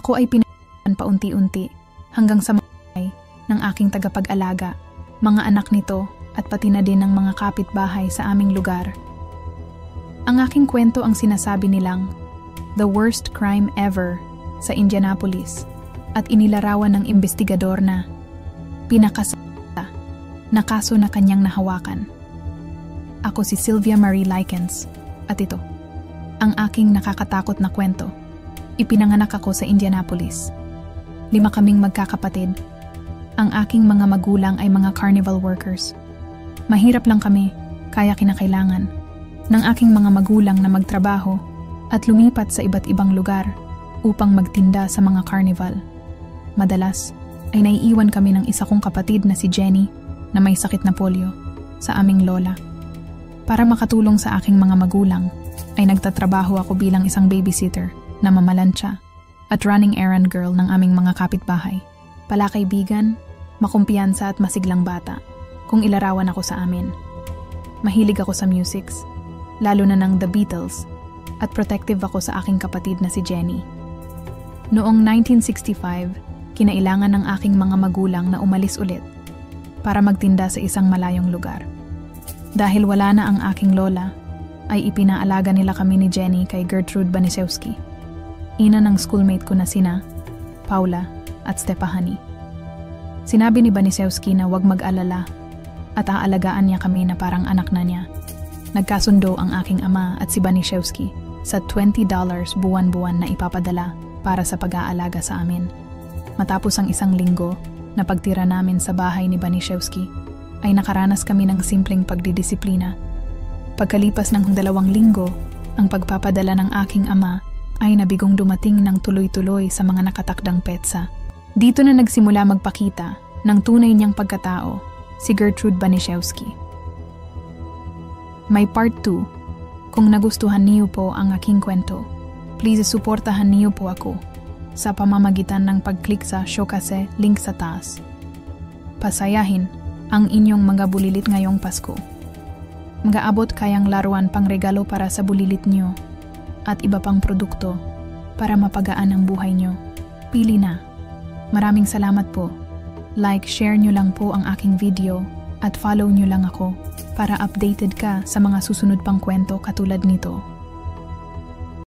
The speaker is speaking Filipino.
Ako ay pinag paunti-unti hanggang sa mga ng aking tagapag-alaga, mga anak nito at pati na din ng mga kapitbahay sa aming lugar. Ang aking kwento ang sinasabi nilang the worst crime ever sa Indianapolis at inilarawan ng investigador na pinakasakta na kaso na kanyang nahawakan. Ako si Sylvia Marie Likens at ito, ang aking nakakatakot na kwento. Ipinanganak ako sa Indianapolis. 5 kaming magkakapatid. Ang aking mga magulang ay mga carnival workers. Mahirap lang kami, kaya kinakailangan ng aking mga magulang na magtrabaho at lumipat sa iba't ibang lugar upang magtinda sa mga carnival. Madalas ay naiiwan kami ng isa kong kapatid na si Jenny na may sakit na polio sa aming lola. Para makatulong sa aking mga magulang, ay nagtatrabaho ako bilang isang babysitter na mamalansya at running errand girl ng aming mga kapitbahay. Palakaibigan, makumpiyansa at masiglang bata kung ilarawan ako sa amin. Mahilig ako sa musics, lalo na ng The Beatles, at protective ako sa aking kapatid na si Jenny. Noong 1965, kinailangan ng aking mga magulang na umalis ulit para magtinda sa isang malayong lugar. Dahil wala na ang aking lola, ay ipinaalaga nila kami ni Jenny kay Gertrude Banisewski, ina ng schoolmate ko na sina Paula at Stepahani. Sinabi ni Banisewski na huwag mag-alala at aalagaan niya kami na parang anak na niya. Nagkasundo ang aking ama at si Banisewski sa $20 buwan-buwan na ipapadala para sa pag-aalaga sa amin. Matapos ang isang linggo na pagtira namin sa bahay ni Banisewski, ay nakaranas kami ng simpleng pagdidisiplina. Pagkalipas ng 2 linggo, ang pagpapadala ng aking ama ay nabigong dumating ng tuloy-tuloy sa mga nakatakdang petsa. Dito na nagsimula magpakita ng tunay niyang pagkatao, si Gertrude Banisewski. May part 2. Kung nagustuhan niyo po ang aking kwento, please suportahan niyo po ako sa pamamagitan ng pag-click sa Showcase link sa taas. Pasayahin ang inyong mga bulilit ngayong Pasko. Mag-aabot kayang laruan pang regalo para sa bulilit nyo at iba pang produkto para mapagaan ang buhay nyo. Pili na. Maraming salamat po. Like, share nyo lang po ang aking video at follow nyo lang ako para updated ka sa mga susunod pang kwento katulad nito.